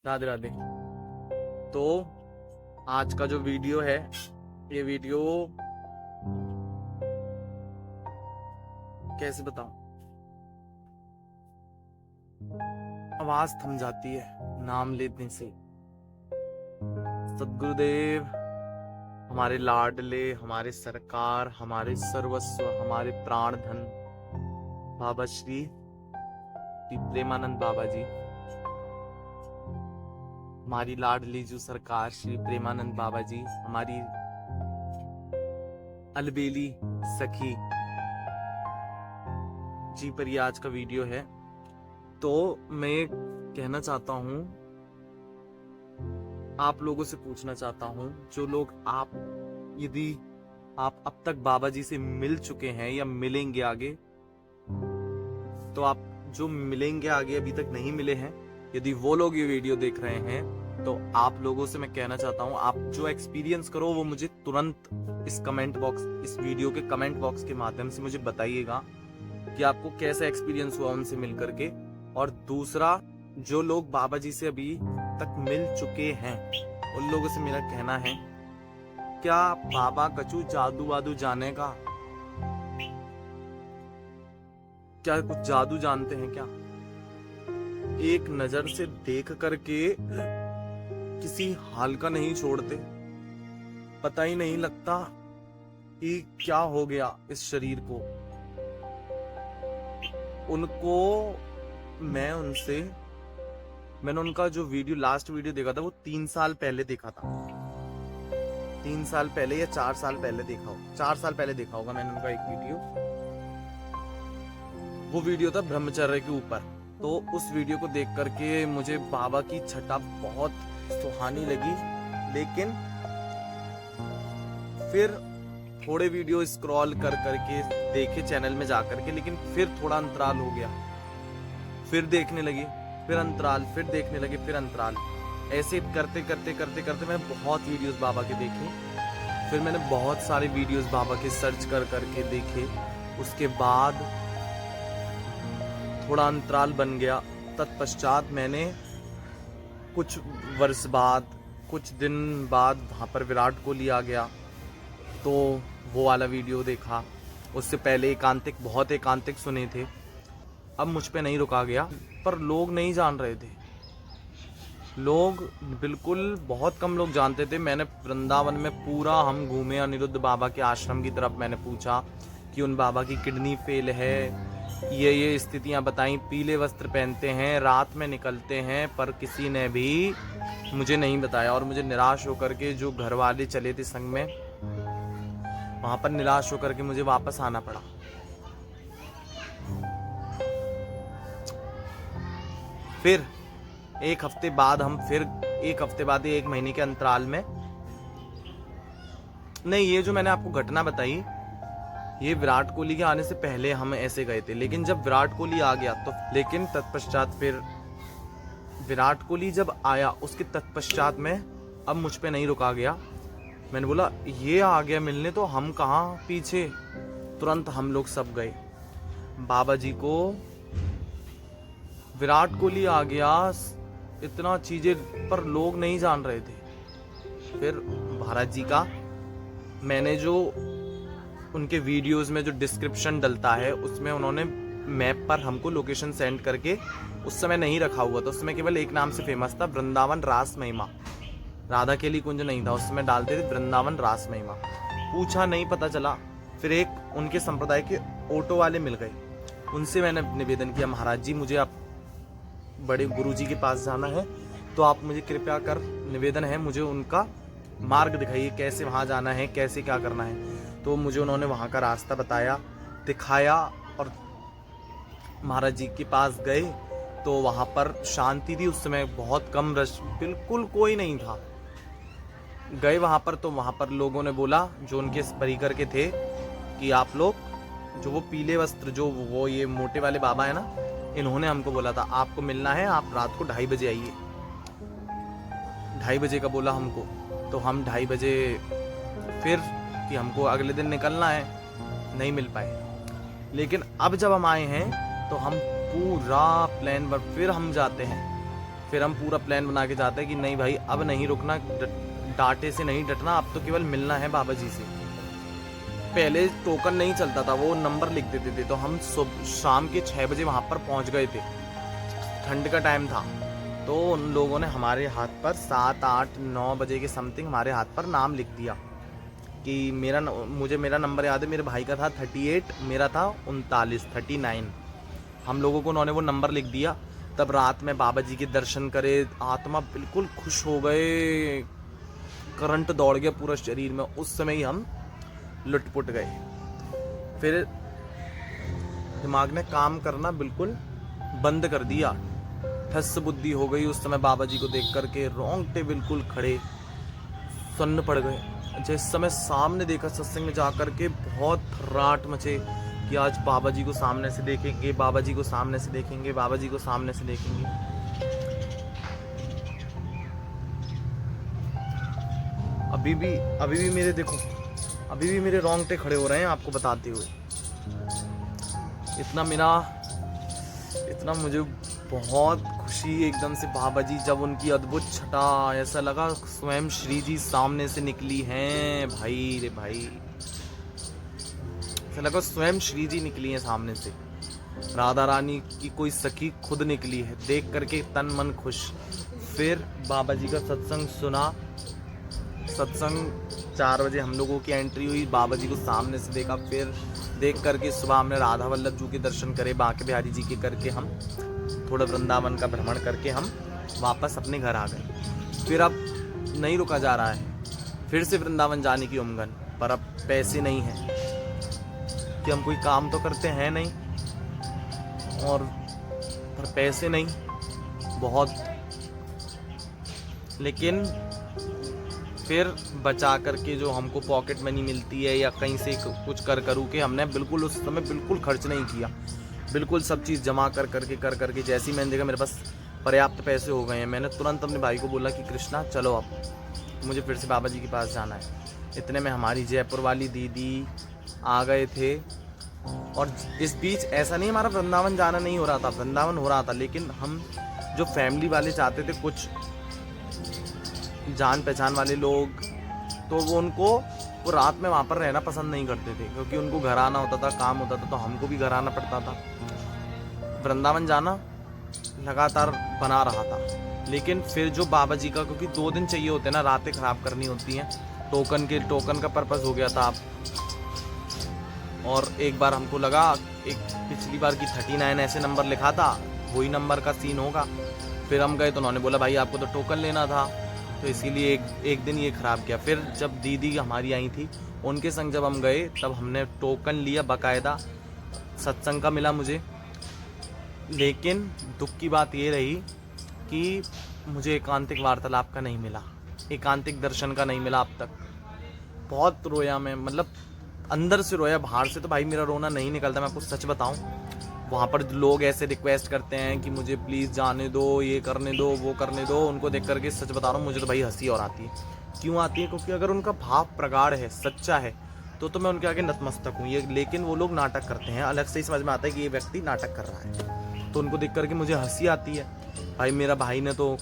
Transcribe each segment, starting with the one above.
राधे राधे। तो आज का जो वीडियो है, ये वीडियो कैसे बताऊं, आवाज थम जाती है नाम लेने से। सदगुरुदेव हमारे लाडले, हमारे सरकार, हमारे सर्वस्व, हमारे प्राण धन बाबा श्री प्रेमानंद बाबा जी, हमारी लाडली जो सरकार श्री प्रेमानंद बाबा जी, हमारी अलबेली सखी जी पर ये आज का वीडियो है। तो मैं कहना चाहता हूं, आप लोगों से पूछना चाहता हूं, जो लोग यदि आप अब तक बाबा जी से मिल चुके हैं या मिलेंगे आगे, तो आप जो मिलेंगे आगे अभी तक नहीं मिले हैं, यदि वो लोग ये वीडियो देख रहे हैं, तो आप लोगों से मैं कहना चाहता हूं, आप जो एक्सपीरियंस करो वो मुझे तुरंत इस वीडियो के कमेंट बॉक्स के माध्यम से मुझे बताइएगा कि आपको कैसा एक्सपीरियंस हुआ उनसे मिल करके। और दूसरा, जो लोग बाबा जी से अभी तक मिल चुके हैं, उन लोगों से मेरा कहना है, क्या बाबा कछु जादू वादू जाने का, क्या कुछ जादू जानते हैं क्या? एक नजर से देख करके किसी हाल का नहीं छोड़ते, पता ही नहीं लगता कि क्या हो गया इस शरीर को। मैंने उनका जो लास्ट वीडियो देखा था, वो 3 साल पहले देखा था। 3 साल पहले या 4 साल पहले देखा हो, 4 साल पहले देखा होगा मैंने उनका एक वीडियो। वो वीडियो था ब्रह्मचर्य के ऊपर। तो उस वीडियो को देख करके मुझे बाबा की छटा बहुत सुहानी लगी, लेकिन फिर थोड़े वीडियो स्क्रॉल कर करके देखे चैनल में जा करके, लेकिन फिर थोड़ा अंतराल हो गया, फिर देखने लगे, फिर अंतराल, फिर देखने लगे, फिर अंतराल। ऐसे करते करते करते करते मैं बहुत वीडियोस बाबा के देखे। फिर मैंने बहुत सारे वीडियोस बाबा के सर्च कर करके देखे। उसके बाद थोड़ा अंतराल बन गया। तत्पश्चात मैंने कुछ वर्ष बाद, कुछ दिन बाद वहाँ पर विराट कोहली आ गया, तो वो वाला वीडियो देखा। उससे पहले बहुत एकांतिक सुने थे। अब मुझ पे नहीं रुका गया, पर लोग नहीं जान रहे थे। लोग बिल्कुल बहुत कम लोग जानते थे। मैंने वृंदावन में पूरा हम घूमे, अनिरुद्ध बाबा के आश्रम की तरफ। मैंने पूछा कि उन बाबा की किडनी फेल है, ये स्थितियां बताई। पीले वस्त्र पहनते हैं, रात में निकलते हैं, पर किसी ने भी मुझे नहीं बताया। और मुझे निराश होकर के, जो घर वाले चले थे संग में, वहां पर निराश होकर के मुझे वापस आना पड़ा। फिर एक हफ्ते बाद एक महीने के अंतराल में, नहीं, ये जो मैंने आपको घटना बताई, ये विराट कोहली के आने से पहले हम ऐसे गए थे। लेकिन जब विराट कोहली आ गया तो, लेकिन तत्पश्चात फिर विराट कोहली जब आया, उसके तत्पश्चात में अब मुझ पे नहीं रुका गया। मैंने बोला ये आ गया मिलने, तो हम कहाँ पीछे। तुरंत हम लोग सब गए बाबा जी को। विराट कोहली आ गया, इतना चीजें, पर लोग नहीं जान रहे थे। फिर भारत जी का, मैंने जो उनके वीडियोस में जो डिस्क्रिप्शन डलता है, उसमें उन्होंने मैप पर हमको लोकेशन सेंड करके, उस समय नहीं रखा हुआ था, उसमें केवल एक नाम से फेमस था, वृंदावन रास महिमा। राधा केली कुंज नहीं था, उस समय डालते थे वृंदावन रास महिमा। पूछा, नहीं पता चला। फिर एक उनके संप्रदाय के ऑटो वाले मिल गए, उनसे मैंने निवेदन किया, महाराज जी मुझे आप बड़े गुरुजी के पास जाना है, तो आप मुझे कृपया कर, निवेदन है, मुझे उनका मार्ग दिखाइए, कैसे वहाँ जाना है, कैसे क्या करना है। तो मुझे उन्होंने वहाँ का रास्ता बताया, दिखाया, और महाराज जी के पास गए। तो वहाँ पर शांति थी, उस समय बहुत कम रश, बिल्कुल कोई नहीं था। गए वहाँ पर, तो वहाँ पर लोगों ने बोला, जो उनके परिकर के थे, कि आप लोग, जो वो पीले वस्त्र, जो वो ये मोटे वाले बाबा है ना, इन्होंने हमको बोला था आपको मिलना है, आप रात को 2:30 बजे आइए। 2:30 बजे का बोला हमको, तो हम 2:30 बजे, फिर कि हमको अगले दिन निकलना है, नहीं मिल पाए। लेकिन अब जब हम आए हैं, तो हम पूरा प्लान पर फिर हम जाते हैं, फिर हम पूरा प्लान बना के जाते हैं कि नहीं भाई अब नहीं रुकना, डांटे से नहीं डटना, अब तो केवल मिलना है बाबा जी से। पहले टोकन नहीं चलता था, वो नंबर लिख देते थे। तो हम शाम के 6 बजे वहाँ पर पहुँच गए थे, ठंड का टाइम था। तो उन लोगों ने हमारे हाथ पर 7, 8, 9 बजे के समथिंग हमारे हाथ पर नाम लिख दिया कि मुझे मेरा नंबर याद है, मेरे भाई का था 38, मेरा था 39। हम लोगों को उन्होंने वो नंबर लिख दिया। तब रात में बाबा जी के दर्शन करे, आत्मा बिल्कुल खुश हो गए, करंट दौड़ गया पूरा शरीर में। उस समय ही हम लुटपुट गए। फिर दिमाग ने काम करना बिल्कुल बंद कर दिया, ठस बुद्धि हो गई। उस समय बाबा जी को देख करके रोंगटे बिल्कुल खड़े, सन्न पड़ गए। जिस समय सामने देखा सत्संग में जाकर के, बहुत राट मचे कि आज बाबा जी को सामने से देखेंगे, बाबा जी को सामने से देखेंगे, बाबा जी को सामने से देखेंगे। अभी भी मेरे देखो, अभी भी मेरे रोंगटे खड़े हो रहे हैं आपको बताते हुए। इतना मुझे बहुत खुशी एकदम से, बाबा जी जब उनकी अद्भुत छटा, ऐसा लगा स्वयं श्री जी सामने से निकली हैं भाई रे भाई। ऐसा लगा स्वयं श्री जी निकली हैं सामने से, राधा रानी की कोई सखी खुद निकली है। देख करके तन मन खुश। फिर बाबा जी का सत्संग सुना। सत्संग 4 बजे हम लोगों की एंट्री हुई, बाबा जी को सामने से देखा। फिर देख करके सुबह हमने राधा वल्लभ जी के दर्शन करे, बांके बिहारी जी के करके हम थोड़ा वृंदावन का भ्रमण करके हम वापस अपने घर आ गए। फिर अब नहीं रुका जा रहा है, फिर से वृंदावन जाने की उमंगन, पर अब पैसे नहीं हैं कि हम कोई काम तो करते हैं नहीं, और पर पैसे नहीं बहुत। लेकिन फिर बचा करके जो हमको पॉकेट मनी मिलती है या कहीं से कुछ कर करूँ के, हमने बिल्कुल उस समय बिल्कुल खर्च नहीं किया। बिल्कुल सब चीज़ जमा कर करके जैसे ही मैंने देखा मेरे पास पर्याप्त पैसे हो गए हैं, मैंने तुरंत अपने भाई को बोला कि कृष्णा चलो अब मुझे फिर से बाबा जी के पास जाना है। इतने में हमारी जयपुर वाली दीदी आ गए थे। और इस बीच ऐसा नहीं हमारा वृंदावन जाना नहीं हो रहा था, वृंदावन हो रहा था, लेकिन हम जो फैमिली वाले चाहते थे, कुछ जान पहचान वाले लोग, तो वो रात में वहाँ पर रहना पसंद नहीं करते थे, क्योंकि उनको घर आना होता था, काम होता था, तो हमको भी घर आना पड़ता था। वृंदावन जाना लगातार बना रहा था। लेकिन फिर जो बाबा जी का, क्योंकि 2 दिन चाहिए होते हैं ना, रातें खराब करनी होती हैं, टोकन का पर्पस हो गया था। और एक बार हमको लगा, एक पिछली बार की 39 ऐसे नंबर लिखा था, वही नंबर का सीन होगा। फिर हम गए तो उन्होंने बोला भाई आपको तो टोकन लेना था, तो इसीलिए एक दिन ये ख़राब किया। फिर जब दीदी हमारी आई थी, उनके संग जब हम गए, तब हमने टोकन लिया बाकायदा, सत्संग का मिला मुझे। लेकिन दुख की बात ये रही कि मुझे एकांतिक वार्तालाप का नहीं मिला, एकांतिक दर्शन का नहीं मिला अब तक। बहुत रोया मैं, मतलब अंदर से रोया, बाहर से तो भाई मेरा रोना नहीं निकलता। मैं आपको सच बताऊं, वहाँ पर लोग ऐसे रिक्वेस्ट करते हैं कि मुझे प्लीज़ जाने दो, ये करने दो, वो करने दो, उनको देख करके सच बता रहा हूँ मुझे तो भाई हंसी और आती है। क्यों आती है? क्योंकि अगर उनका भाव प्रगाढ़ है, सच्चा है, तो मैं उनके आगे नतमस्तक हूँ। ये लेकिन वो लोग नाटक करते हैं, अलग से ही समझ में आता है कि ये व्यक्ति नाटक कर रहा है, तो उनको देख करके मुझे हंसी आती है। भाई मेरा भाई ने तो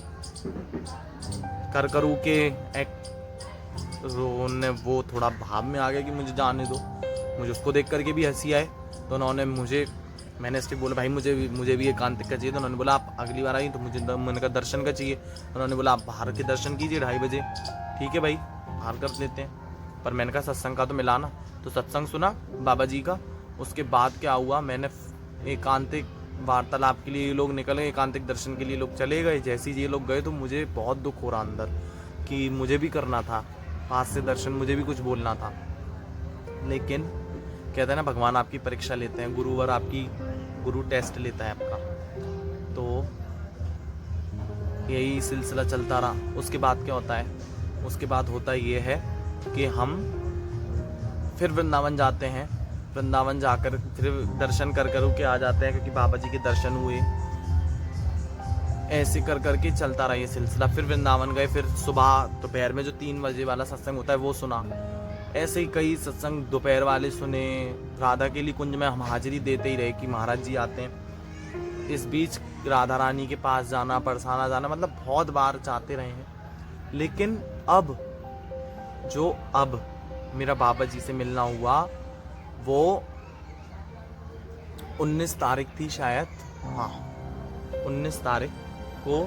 करू के वो थोड़ा भाव में आ गया कि मुझे जाने दो, मुझे उसको देख करके भी हंसी आए। तो उन्होंने मैंने इसलिए बोला भाई मुझे भी एकांतिक का चाहिए। तो उन्होंने बोला आप अगली बार आई तो मुझे मन का दर्शन का चाहिए। उन्होंने बोला आप बाहर के दर्शन कीजिए 2:30 बजे। ठीक है भाई, बाहर कर लेते हैं। पर मैंने कहा सत्संग का तो मिला ना, तो सत्संग सुना बाबा जी का। उसके बाद क्या हुआ, मैंने एकांतिक वार्तालाप के लिए ये लोग निकल गए, एकांतिक दर्शन के लिए लोग चले गए। जैसे ही ये लोग गए तो मुझे बहुत दुख हो रहा अंदर कि मुझे भी करना था पास से दर्शन, मुझे भी कुछ बोलना था। लेकिन कहते हैं ना भगवान आपकी परीक्षा लेते हैं, गुरु टेस्ट लेता है आपका। तो यही सिलसिला चलता रहा। उसके बाद क्या होता है, उसके बाद होता ये है कि हम फिर वृंदावन जाते हैं। वृंदावन जाकर फिर दर्शन कर के आ जाते हैं, क्योंकि बाबा जी के दर्शन हुए। ऐसे कर के चलता रहा ये सिलसिला। फिर वृंदावन गए, फिर सुबह दोपहर में जो 3 बजे वाला सत्संग होता है वो सुना। ऐसे ही कई सत्संग दोपहर वाले सुने। राधा के लिए कुंज में हम हाजिरी देते ही रहे कि महाराज जी आते हैं। इस बीच राधा रानी के पास जाना, बरसाना जाना, मतलब बहुत बार जाते रहे हैं। लेकिन अब मेरा बाबा जी से मिलना हुआ, वो 19 तारीख थी शायद, हाँ 19 तारीख को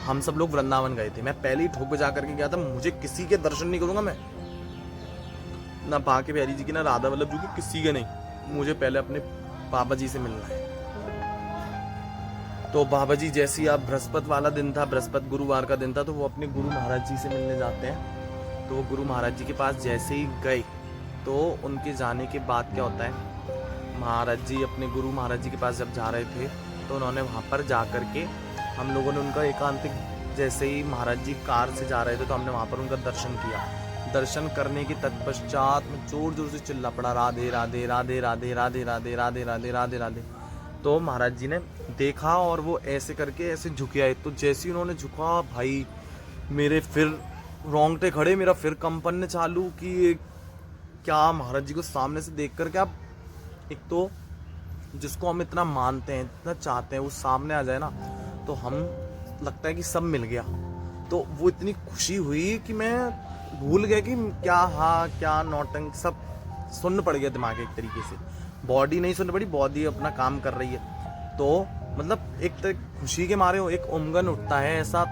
हम सब लोग वृंदावन गए थे। मैं पहले ही ठोक बजा करके गया था, मुझे किसी के दर्शन नहीं करूंगा मैं, ना बांके बिहारी जी की, ना राधा वल्लभ जी की, किसी के नहीं। मुझे पहले अपने बाबा जी से मिलना है। तो बाबा जी जैसे ही, आप बृहस्पति वाला दिन था, बृहस्पति गुरुवार का दिन था, तो वो अपने गुरु महाराज जी से मिलने जाते हैं। तो वो गुरु महाराज जी के पास जैसे ही गए, तो उनके जाने के बाद क्या होता है, महाराज जी अपने गुरु महाराज जी के पास जब जा रहे थे, तो उन्होंने वहाँ पर जा करके हम लोगों ने उनका एकांतिक, जैसे ही महाराज जी कार से जा रहे थे, तो हमने वहाँ पर उनका दर्शन किया। दर्शन करने के तत्पश्चात में जोर जोर से चिल्ला पड़ा, राधे राधे राधे राधे राधे राधे राधे राधे राधे राधे। तो महाराज जी ने देखा और वो ऐसे करके ऐसे झुके आए। तो जैसे ही उन्होंने झुका, भाई मेरे फिर रोंगटे खड़े, मेरा फिर कंपन चालू कि क्या महाराज जी को सामने से देख करके, आप एक तो जिसको हम इतना मानते हैं, इतना चाहते हैं, वो सामने आ जाए ना, तो हम लगता है कि सब मिल गया। तो वो इतनी खुशी हुई कि मैं भूल गया कि क्या हाँ क्या नौटंक, सब सुन्न पड़ गया दिमाग एक तरीके से। बॉडी नहीं सुननी पड़ी, बॉडी अपना काम कर रही है। तो मतलब एक तरह खुशी के मारे एक उमगन उठता है, ऐसा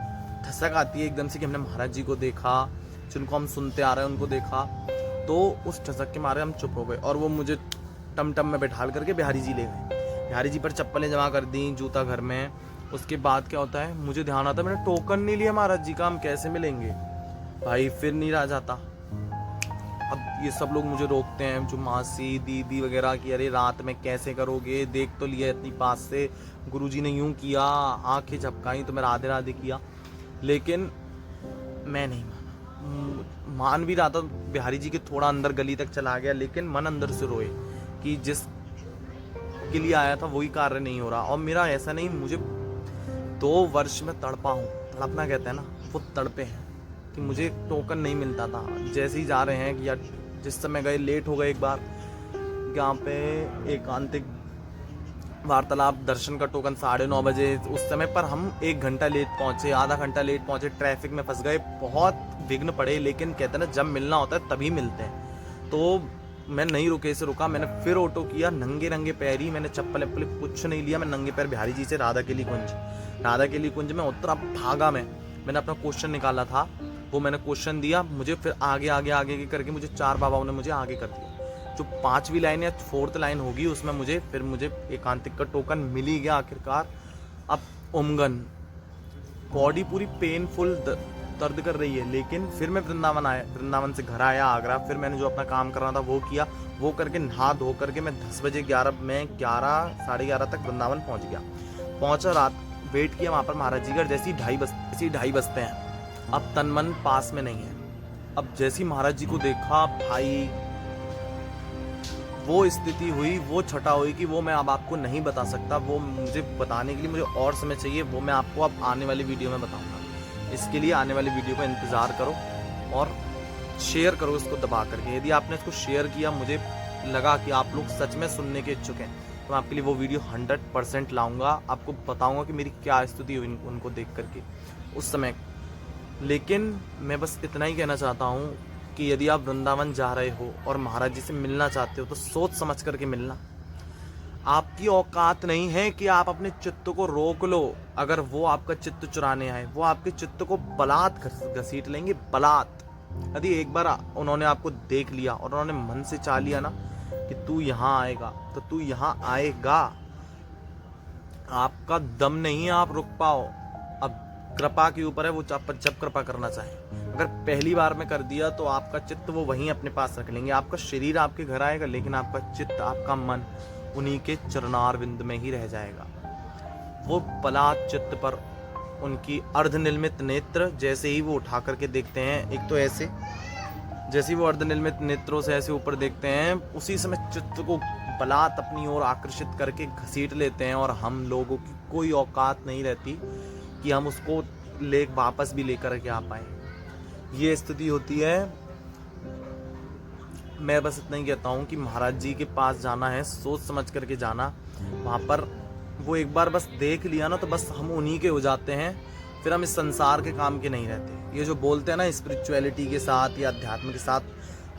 ठसक आती है एकदम से कि हमने महाराज जी को देखा, जिनको हम सुनते आ रहे हैं उनको देखा। तो उस ठसक के मारे हम चुप हो गए और वो मुझे टमटम में बैठाल करके बिहारी जी ले गए। बिहारी जी पर चप्पलें जमा कर दी, जूता घर में। उसके बाद क्या होता है, मुझे ध्यान आता है मैंने टोकन नहीं लिया महाराज जी का, हम कैसे मिलेंगे भाई, फिर नहीं रह जाता। अब ये सब लोग मुझे रोकते हैं, जो मासी दीदी वगैरह की, अरे रात में कैसे करोगे, देख तो लिया इतनी पास से, गुरुजी ने यूं किया, आंखें झपकाई तो मैं राधे राधे किया। लेकिन मैं नहीं माना, मान भी रहा था, बिहारी जी के थोड़ा अंदर गली तक चला गया, लेकिन मन अंदर से रोए कि जिस के लिए आया था वही कार्य नहीं हो रहा। और मेरा ऐसा नहीं, मुझे 2 वर्ष में तड़पा हूँ, तड़पना कहते हैं ना, वो तड़पे हैं कि मुझे टोकन नहीं मिलता था। जैसे ही जा रहे हैं कि यार, जिस समय गए लेट हो गए, एक बार यहाँ पे एकांतिक वार्तालाप दर्शन का टोकन 9:30 बजे, उस समय पर हम 1 घंटा लेट पहुंचे, आधा घंटा लेट पहुंचे, ट्रैफिक में फंस गए, बहुत विघ्न पड़े। लेकिन कहते हैं ना, जब मिलना होता है तभी मिलते हैं। तो मैं नहीं रुके से रुका, मैंने फिर ऑटो किया, नंगे नंगे पैर ही, मैंने चप्पल कुछ नहीं लिया, मैं नंगे पैर बिहारी जी से राधा केली कुंज में उतरा, भागा। मैंने अपना क्वेश्चन निकाला था, वो मैंने क्वेश्चन दिया, मुझे फिर आगे आगे आगे करके मुझे 4 बाबाओं ने मुझे आगे कर दिया। जो 5वीं लाइन या 4th लाइन होगी, उसमें मुझे एकांतिक का टोकन मिल ही गया आखिरकार। अब उमगन, बॉडी पूरी पेनफुल दर्द कर रही है। लेकिन फिर मैं वृंदावन से घर आया आगरा, फिर मैंने जो अपना काम करना था वो किया, वो करके नहा धो करके मैं 10 बजे 11 साढ़े 11 तक वृंदावन पहुंच गया। पहुंचा, रात वेट किया वहाँ पर महाराज जी का, जैसे ही 2:30 बजते हैं। अब तन मन पास में नहीं है। अब जैसे ही महाराज जी को देखा, भाई वो स्थिति हुई, वो छटा हुई कि वो मैं अब आपको नहीं बता सकता। वो मुझे बताने के लिए मुझे और समय चाहिए, वो मैं आपको अब आने वाली वीडियो में बताऊंगा। इसके लिए आने वाली वीडियो का इंतज़ार करो और शेयर करो इसको दबा करके। यदि आपने इसको शेयर किया, मुझे लगा कि आप लोग सच में सुनने के इच्छुक हैं, तो मैं आपके लिए वो वीडियो 100% लाऊंगा, आपको बताऊंगा कि मेरी क्या स्थिति हुई उनको देख करके उस समय। लेकिन मैं बस इतना ही कहना चाहता हूँ कि यदि आप वृंदावन जा रहे हो और महाराज जी से मिलना चाहते हो, तो सोच समझ करके मिलना। आपकी औकात नहीं है कि आप अपने चित्त को रोक लो। अगर वो आपका चित्त चुराने आए, वो आपके चित्त को बलात् घसीट लेंगे, बलात्। यदि एक बार उन्होंने आपको देख लिया और उन्होंने मन से चाह लिया ना कि तू यहाँ आएगा, तो तू यहाँ आएगा। आपका दम नहीं है, आप रुक पाओ। अब कृपा के ऊपर है, वो जब कृपा करना चाहे। अगर पहली बार में कर दिया तो आपका चित्त वो वहीं अपने पास रख लेंगे। आपका शरीर आपके घर आएगा, लेकिन आपका चित्त, आपका मन उन्हीं के चरणारविंद में ही रह जाएगा। वो बलात् चित्त पर उनकी अर्धनिर्मित नेत्र जैसे ही वो उठा करके देखते हैं, एक तो ऐसे, जैसे ही वो अर्धनिर्मित नेत्रों से ऐसे ऊपर देखते हैं, उसी समय चित्त को बलात् अपनी ओर आकर्षित करके घसीट लेते हैं। और हम लोगों की कोई औकात नहीं रहती कि हम उसको वापस भी लेकर के आ पाए। ये स्थिति होती है। मैं बस इतना ही कहता हूँ कि महाराज जी के पास जाना है, सोच समझ करके जाना। वहाँ पर वो एक बार बस देख लिया ना तो बस हम उन्हीं के हो जाते हैं, फिर हम इस संसार के काम के नहीं रहते। ये जो बोलते हैं ना स्पिरिचुअलिटी के साथ या अध्यात्म के साथ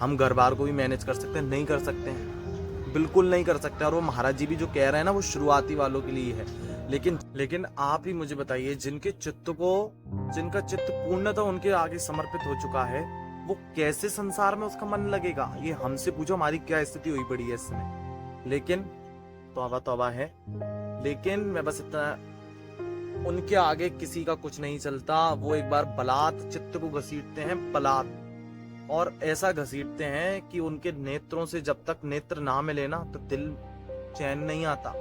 हम घर बार को भी मैनेज कर सकते हैं, नहीं कर सकते हैं, बिल्कुल नहीं कर सकते। और वो महाराज जी भी जो कह रहे हैं ना वो शुरुआती वालों के लिए है। लेकिन आप ही मुझे बताइए, जिनका चित्त पूर्णतः उनके आगे समर्पित हो चुका है, वो कैसे संसार में उसका मन लगेगा? ये हमसे पूछो हमारी क्या स्थिति हुई पड़ी है इस समय। लेकिन तौबा तौबा है। लेकिन मैं बस इतना, उनके आगे किसी का कुछ नहीं चलता। वो एक बार बलात् चित्त को घसीटते हैं, बलात्, और ऐसा घसीटते हैं कि उनके नेत्रों से जब तक नेत्र ना मिले ना तो दिल चैन नहीं आता।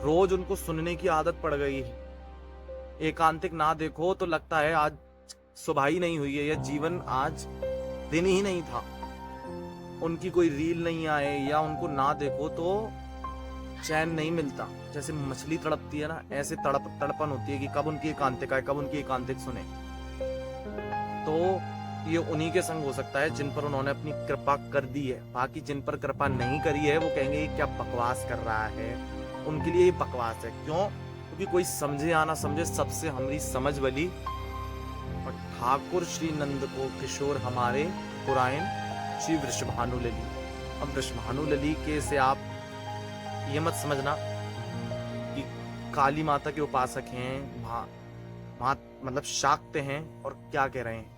रोज उनको सुनने की आदत पड़ गई है। एकांतिक ना देखो तो लगता है आज सुबह ही नहीं हुई है, या जीवन आज दिन ही नहीं था। उनकी कोई रील नहीं आए या उनको ना देखो तो चैन नहीं मिलता। जैसे मछली तड़पती है ना, ऐसे तड़पन होती है कि कब उनकी एकांतिक आए, कब उनकी एकांतिक सुने। तो ये उन्हीं के संग हो सकता है जिन पर उन्होंने अपनी कृपा कर दी है। बाकी जिन पर कृपा नहीं करी है वो कहेंगे ये क्या बकवास कर रहा है। उनके लिए ये बकवास है। क्यों? क्योंकि कोई समझे या ना समझे, सबसे हमारी समझ वाली। और ठाकुर श्री नंद को किशोर हमारे पुराण श्री वृषभानु लली। अब वृषभानु लली के से आप ये मत समझना कि काली माता के उपासक हैं, मतलब शाक्त हैं और क्या कह रहे हैं।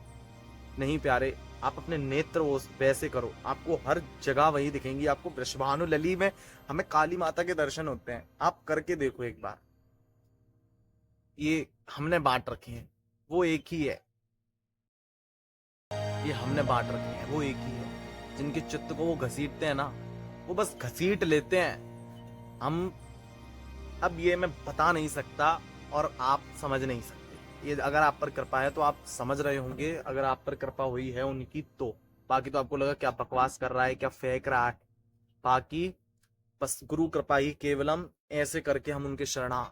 नहीं प्यारे, आप अपने नेत्र वो वैसे करो, आपको हर जगह वही दिखेंगी। आपको वृषभानु लली में हमें काली माता के दर्शन होते हैं, आप करके देखो एक बार। ये हमने बांट रखे हैं, वो एक ही है। ये हमने बांट रखे हैं, वो एक ही है। जिनके चित्त को वो घसीटते हैं ना, वो बस घसीट लेते हैं। हम अब ये मैं बता नहीं सकता और आप समझ नहीं सकते। ये अगर आप पर कृपा है तो आप समझ रहे होंगे, अगर आप पर कृपा हुई है उनकी तो। बाकी तो आपको लगा क्या बकवास कर रहा है, क्या फेंक रहा है। बाकी बस गुरु कृपा ही केवलम, ऐसे करके हम उनके शरणा